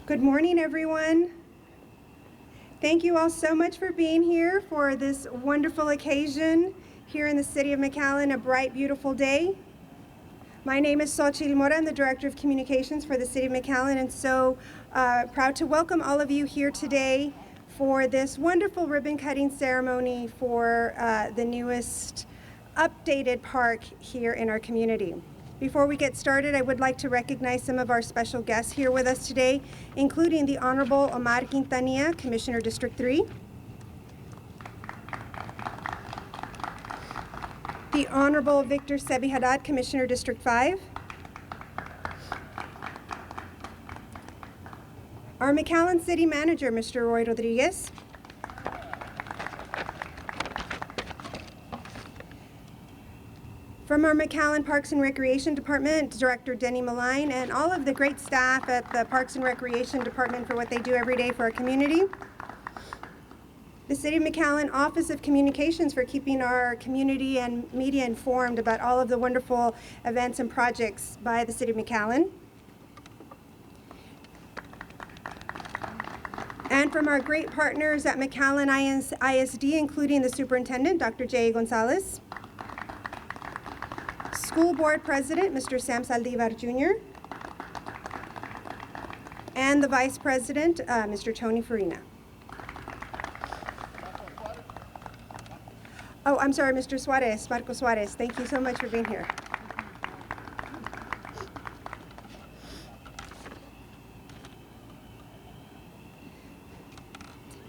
Good morning, everyone. Thank you all so much for being here for this wonderful occasion here in the City of McAllen, a bright, beautiful day. My name is Xochitl Mora. I'm the Director of Communications for the City of McAllen, and so proud to welcome all of you here today for this wonderful ribbon-cutting ceremony for the newest updated park here in our community. Before we get started, I would like to recognize some of our special guests here with us today, including the Honorable Omar Quintanilla, Commissioner District 3, the Honorable Victor Sebi Haddad, Commissioner District 5, our McAllen City Manager, Mr. Roy Rodriguez, from our McAllen Parks and Recreation Department, Director Denny Maline, and all of the great staff at the Parks and Recreation Department for what they do every day for our community. The City of McAllen Office of Communications for keeping our community and media informed about all of the wonderful events and projects by the City of McAllen. And from our great partners at McAllen I.S.D, including the Superintendent, Dr. J. Gonzalez, School Board President, Mr. Sam Saldivar Jr., and the Vice President, Mr. Tony Farina. Oh, I'm sorry, Mr. Suarez, Marco Suarez. Thank you so much for being here.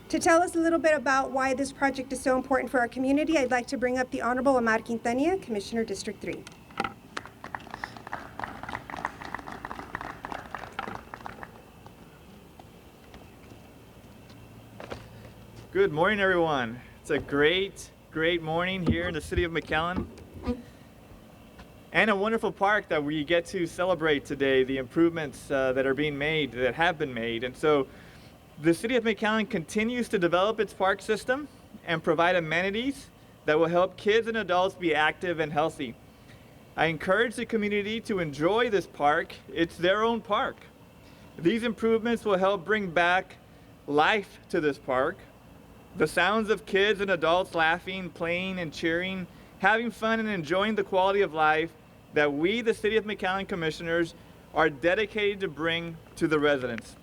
To tell us a little bit about why this project is so important for our community, I'd like to bring up the Honorable Omar Quintanilla, Commissioner District 3. Good morning, everyone. It's a great morning here in the City of McAllen, and a wonderful park that we get to celebrate today, the improvements that are being made, that have been made. And so the City of McAllen continues to develop its park system and provide amenities that will help kids and adults be active and healthy. I encourage the community to enjoy this park. It's their own park. These improvements will help bring back life to this park. The sounds of kids and adults laughing, playing, and cheering, having fun and enjoying the quality of life that we, the City of McAllen Commissioners, are dedicated to bring to the residents.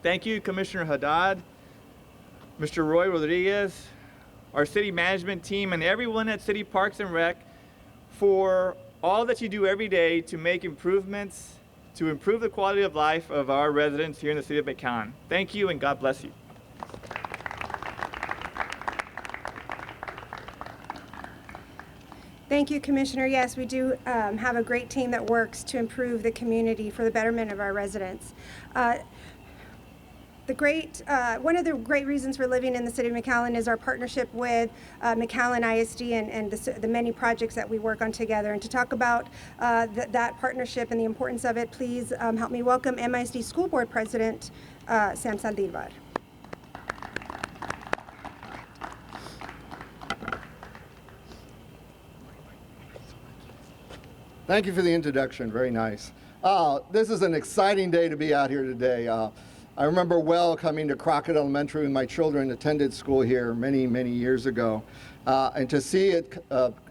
Thank you, Commissioner Haddad, Mr. Roy Rodriguez, our city management team, and everyone at City Parks and Rec for all that you do every day to make improvements, to improve the quality of life of our residents here in the City of McAllen. Thank you, and God bless you. Thank you, Commissioner. Yes, we do have a great team that works to improve the community for the betterment of our residents. One of the great reasons for living in the City of McAllen is our partnership with McAllen I.S.D and the many projects that we work on together. And to talk about that partnership and the importance of it, please help me welcome MISD School Board President Sam Saldivar. Thank you for the introduction. Very nice. This is an exciting day to be out here today. I remember well coming to Crockett Elementary when my children attended school here many years ago. And to see it,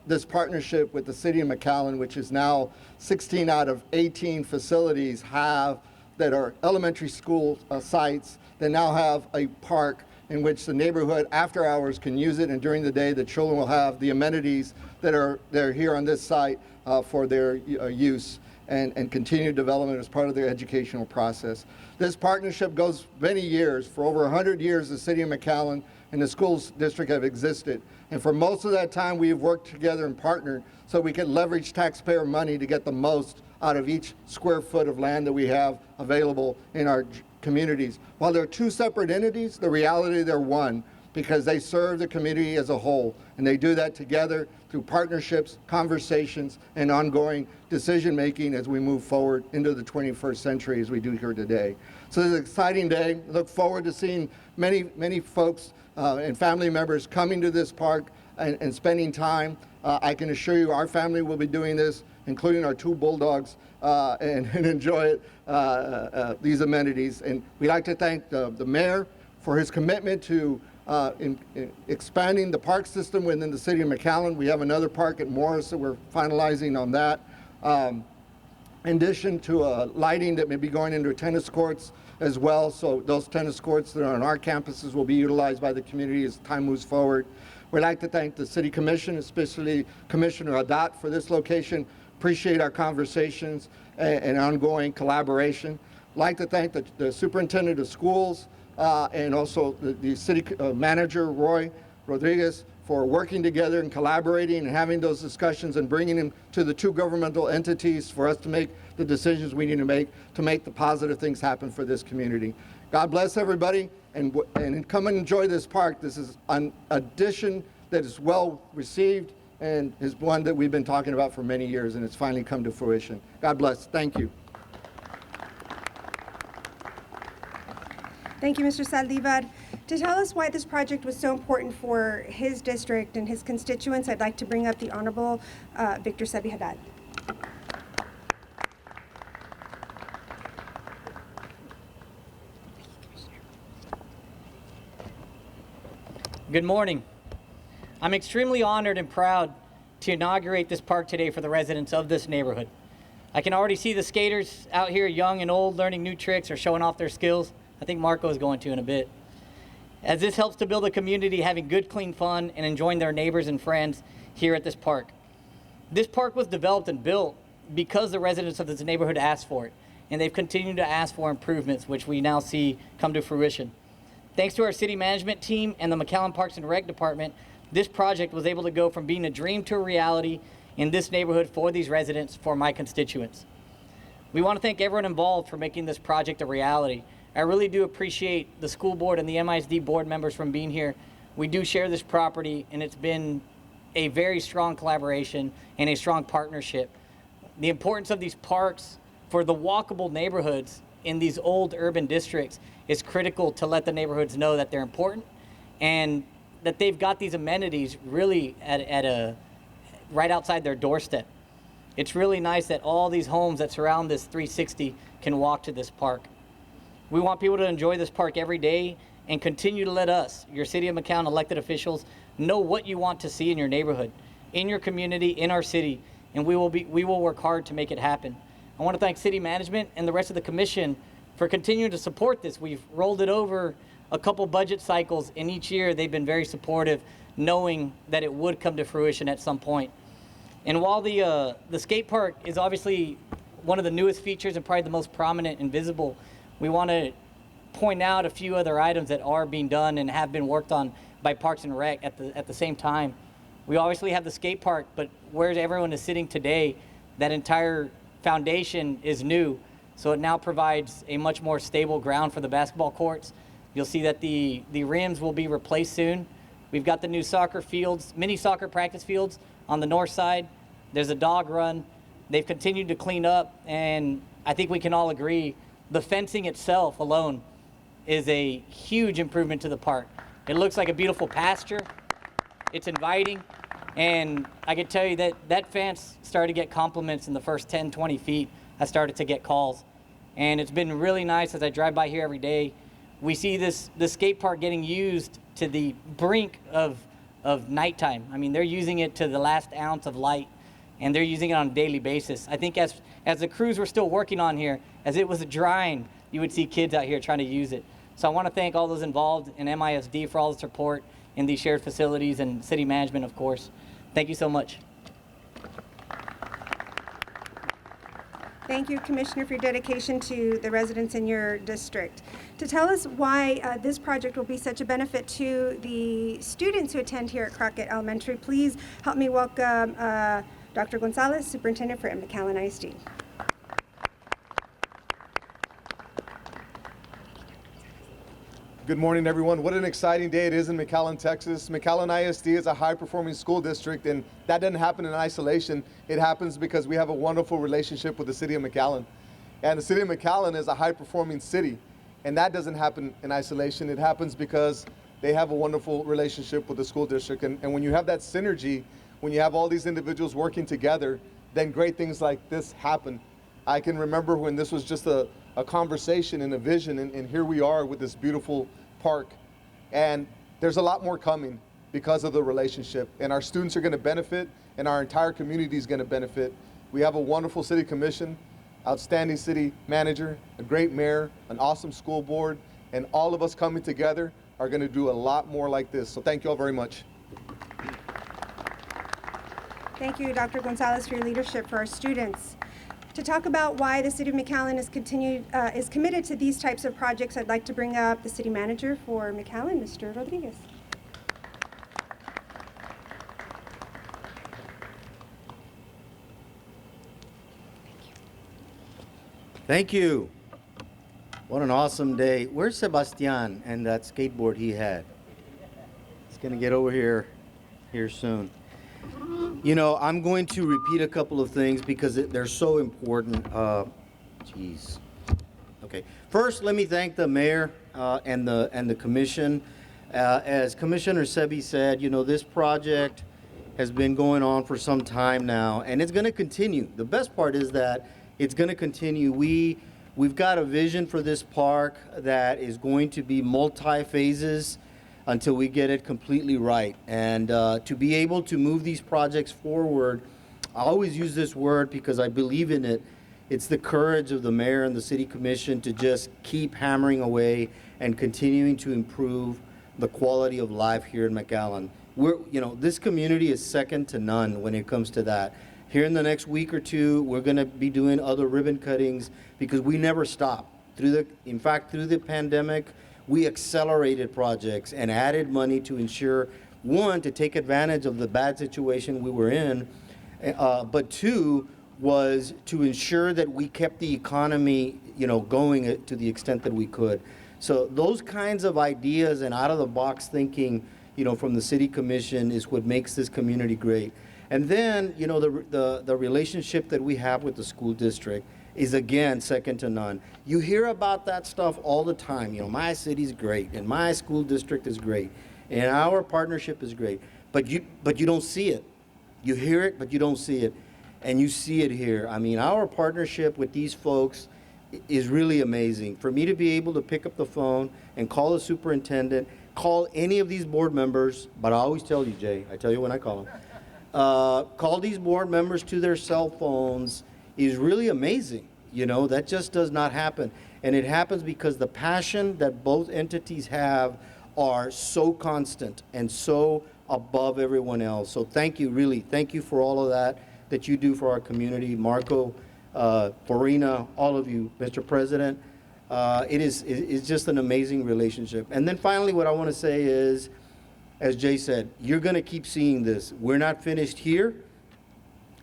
this partnership with the City of McAllen, which is now 16 out of 18 facilities that are elementary school sites that now have a park in which the neighborhood after hours can use it, and during the day the children will have the amenities that are here on this site for their use and continued development as part of their educational process. This partnership goes many years. For over 100 years, the City of McAllen and the schools district have existed. And for most of that time, we have worked together and partnered so we can leverage taxpayer money to get the most out of each square foot of land that we have available in our communities. While they're two separate entities, the reality they're one, because they serve the community as a whole. And they do that together through partnerships, conversations, and ongoing decision-making as we move forward into the 21st century as we do here today. So it's an exciting day. Look forward to seeing many folks and family members coming to this park and spending time. I can assure you our family will be doing this, including our two bulldogs, and enjoy it, these amenities. And we'd like to thank the mayor for his commitment to in expanding the park system within the city of McAllen. We have another park at Morris that we're finalizing on that. In addition to lighting that may be going into tennis courts as well. So those tennis courts that are on our campuses will be utilized by the community as time moves forward. We'd like to thank the City Commission, especially Commissioner Adat, for this location. Appreciate our conversations and ongoing collaboration. I'd like to thank the Superintendent of Schools and also the City Manager, Roy Rodriguez, for working together and collaborating and having those discussions and bringing them to the two governmental entities for us to make the decisions we need to make the positive things happen for this community. God bless everybody, and come and enjoy this park. This is an addition that is well received and is one that we've been talking about for many years, and it's finally come to fruition. God bless. Thank you. Thank you, Mr. Saldivar. To tell us why this project was so important for his district and his constituents, I'd like to bring up the Honorable Victor Sebi Haddad. Good morning. I'm extremely honored and proud to inaugurate this park today for the residents of this neighborhood. I can already see the skaters out here, young and old, learning new tricks or showing off their skills. I think Marco is going to in a bit. As this helps to build a community having good, clean fun and enjoying their neighbors and friends here at this park. This park was developed and built because the residents of this neighborhood asked for it, and they've continued to ask for improvements, which we now see come to fruition. Thanks to our city management team and the McAllen Parks and Rec Department, this project was able to go from being a dream to a reality in this neighborhood for these residents, for my constituents. We want to thank everyone involved for making this project a reality. I really do appreciate the school board and the MISD board members from being here. We do share this property, and it's been a very strong collaboration and a strong partnership. The importance of these parks for the walkable neighborhoods in these old urban districts is critical to let the neighborhoods know that they're important and that they've got these amenities really right outside their doorstep. It's really nice that all these homes that surround this 360 can walk to this park. We want people to enjoy this park every day and continue to let us, your City of McAllen elected officials, know what you want to see in your neighborhood, in your community, in our city, and we will work hard to make it happen. I want to thank city management and the rest of the commission for continuing to support this. We've rolled it over a couple budget cycles, and each year they've been very supportive, knowing that it would come to fruition at some point. And while the skate park is obviously one of the newest features and probably the most prominent and visible, we want to point out a few other items that are being done and have been worked on by Parks and Rec at the same time. We obviously have the skate park, but where everyone is sitting today, that entire foundation is new, so it now provides a much more stable ground for the basketball courts. You'll see that the rims will be replaced soon. We've got the new soccer fields, mini soccer practice fields on the north side. There's a dog run. They've continued to clean up, and I think we can all agree the fencing itself alone is a huge improvement to the park. It looks like a beautiful pasture. It's inviting, and I can tell you that that fence started to get compliments in the first 10, 20 feet. I started to get calls, and it's been really nice as I drive by here every day. We see the skate park getting used to the brink of nighttime. I mean, they're using it to the last ounce of light, and they're using it on a daily basis. I think as the crews were still working on here, as it was drying, you would see kids out here trying to use it. So I want to thank all those involved in MISD for all the support in these shared facilities, and city management, of course. Thank you so much. Thank you, Commissioner, for your dedication to the residents in your district. To tell us why this project will be such a benefit to the students who attend here at Crockett Elementary, please help me welcome Dr. Gonzalez, Superintendent for McAllen I.S.D. Good morning, everyone. What an exciting day it is in McAllen, Texas. McAllen I.S.D. is a high-performing school district, and that doesn't happen in isolation. It happens because we have a wonderful relationship with the City of McAllen. And the City of McAllen is a high-performing city, and that doesn't happen in isolation. It happens because they have a wonderful relationship with the school district. And when you have that synergy, when you have all these individuals working together, then great things like this happen. I can remember when this was just a conversation and a vision, and here we are with this beautiful park. And there's a lot more coming because of the relationship. And our students are going to benefit, and our entire community is going to benefit. We have a wonderful city commission, outstanding city manager, a great mayor, an awesome school board, and all of us coming together are going to do a lot more like this. So thank you all very much. Thank you, Dr. Gonzalez, for your leadership for our students. To talk about why the City of McAllen is committed to these types of projects, I'd like to bring up the City Manager for McAllen, Mr. Rodriguez. Thank you. What an awesome day. Where's Sebastian and that skateboard he had? He's gonna get over here soon. You know, I'm going to repeat a couple of things because they're so important. Jeez. Okay. First, let me thank the mayor and the commission. As Commissioner Sebi said, you know, this project has been going on for some time now, and it's going to continue. The best part is that it's going to continue. We've got a vision for this park that is going to be multi-phases until we get it completely right. And to be able to move these projects forward, I always use this word because I believe in it. It's the courage of the mayor and the city commission to just keep hammering away and continuing to improve the quality of life here in McAllen. This community is second to none when it comes to that. Here in the next week or two, we're going to be doing other ribbon cuttings because we never stop. In fact, through the pandemic, we accelerated projects and added money to ensure, one, to take advantage of the bad situation we were in, but two, was to ensure that we kept the economy, going to the extent that we could. So those kinds of ideas and out-of-the-box thinking, from the city commission is what makes this community great. And then, the relationship that we have with the school district is, again, second to none. You hear about that stuff all the time. My city's great, and my school district is great, and our partnership is great. But you don't see it. You hear it, but you don't see it. And you see it here. I mean, our partnership with these folks is really amazing. For me to be able to pick up the phone and call the superintendent, call any of these board members, but I always tell you, Jay, I tell you when I call them, call these board members to their cell phones is really amazing. That just does not happen. And it happens because the passion that both entities have are so constant and so above everyone else. So thank you, really. Thank you for all of that you do for our community. Marco, Farina, all of you, Mr. President. It's just an amazing relationship. And then finally, what I want to say is, as Jay said, you're going to keep seeing this. We're not finished here,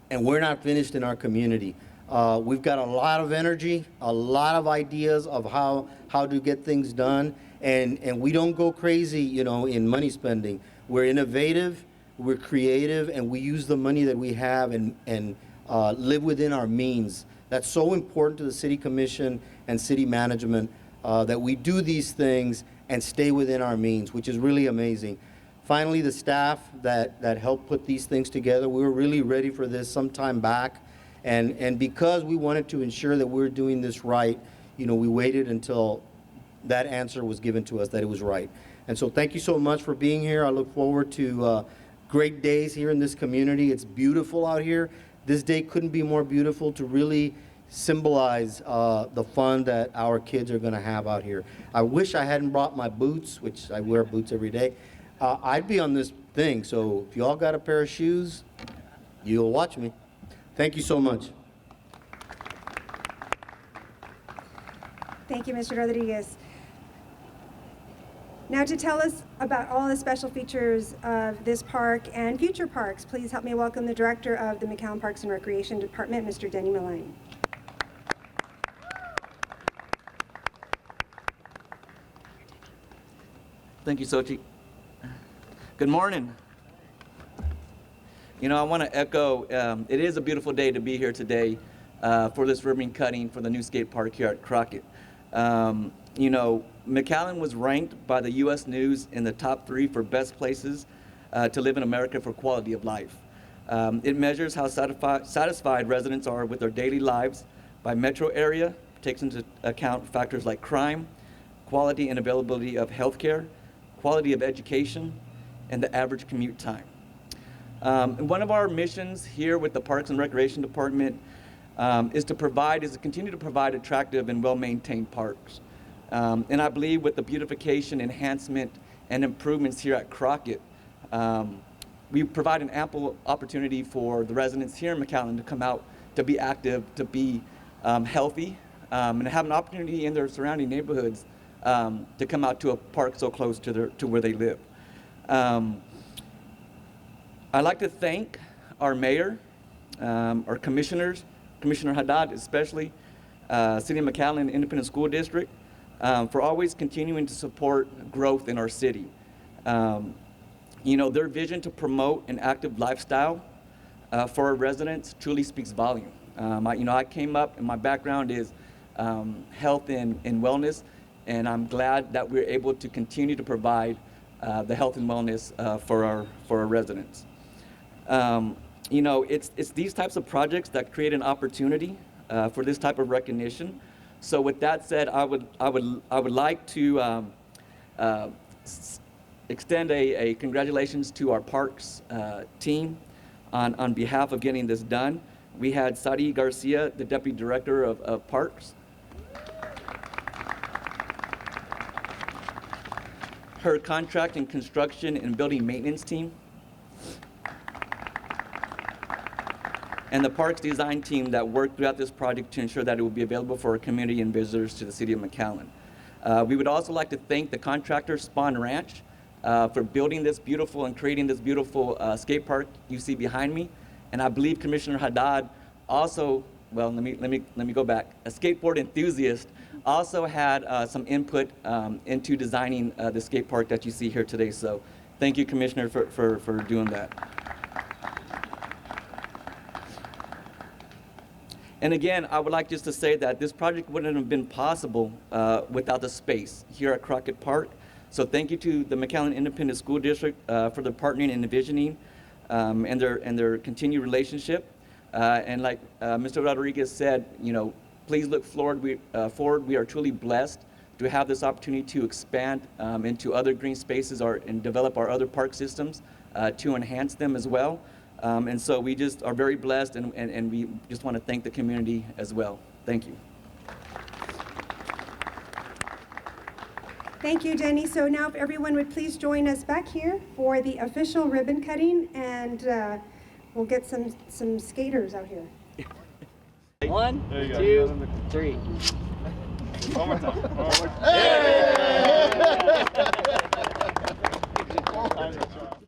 and we're not finished in our community. We've got a lot of energy, a lot of ideas of how to get things done, and we don't go crazy, in money spending. We're innovative, we're creative, and we use the money that we have and live within our means. That's so important to the city commission and city management, that we do these things and stay within our means, which is really amazing. Finally, the staff that helped put these things together, we were really ready for this some time back. And because we wanted to ensure that we're doing this right, we waited until that answer was given to us that it was right. And so thank you so much for being here. I look forward to great days here in this community. It's beautiful out here. This day couldn't be more beautiful to really symbolize the fun that our kids are going to have out here. I wish I hadn't brought my boots, which I wear boots every day. I'd be on this thing. So if y'all got a pair of shoes, you'll watch me. Thank you so much. Thank you, Mr. Rodriguez. Now to tell us about all the special features of this park and future parks, please help me welcome the Director of the McAllen Parks and Recreation Department, Mr. Denny Maline. Thank you, Sochi. Good morning. I want to echo, it is a beautiful day to be here today for this ribbon cutting for the new skate park here at Crockett. McAllen was ranked by the U.S. News in the top 3 for best places to live in America for quality of life. It measures how satisfied residents are with their daily lives, by metro area, takes into account factors like crime, quality and availability of healthcare, quality of education, and the average commute time. And one of our missions here with the Parks and Recreation Department is to continue to provide attractive and well-maintained parks. And I believe with the beautification, enhancement, and improvements here at Crockett, we provide an ample opportunity for the residents here in McAllen to come out, to be active, to be healthy, and have an opportunity in their surrounding neighborhoods to come out to a park so close to where they live. I'd like to thank our mayor, our commissioners, Commissioner Haddad especially, City of McAllen Independent School District, for always continuing to support growth in our city. You know, their vision to promote an active lifestyle for our residents truly speaks volume. I came up and my background is health and wellness, and I'm glad that we're able to continue to provide the health and wellness for our residents. It's these types of projects that create an opportunity for this type of recognition. So with that said, I would like to extend a congratulations to our parks team on behalf of getting this done. We had Sadi Garcia, the Deputy Director of Parks. Her contract and construction and building maintenance team. And the parks design team that worked throughout this project to ensure that it would be available for our community and visitors to the City of McAllen. We would also like to thank the contractor, Spawn Ranch, for building this beautiful and creating this beautiful skate park you see behind me. And I believe Commissioner Haddad also, well, let me go back. A skateboard enthusiast also had some input into designing the skate park that you see here today. So thank you, Commissioner, for doing that. And again, I would like just to say that this project wouldn't have been possible without the space here at Crockett Park. So thank you to the McAllen Independent School District for their partnering and envisioning and their continued relationship. And like Mr. Rodriguez said, please look forward. We are truly blessed to have this opportunity to expand into other green spaces and develop our other park systems to enhance them as well. And so we just are very blessed, and we just want to thank the community as well. Thank you. Thank you, Denny. So now if everyone would please join us back here for the official ribbon cutting, and we'll get some skaters out here. 1, 2, 3. One more time.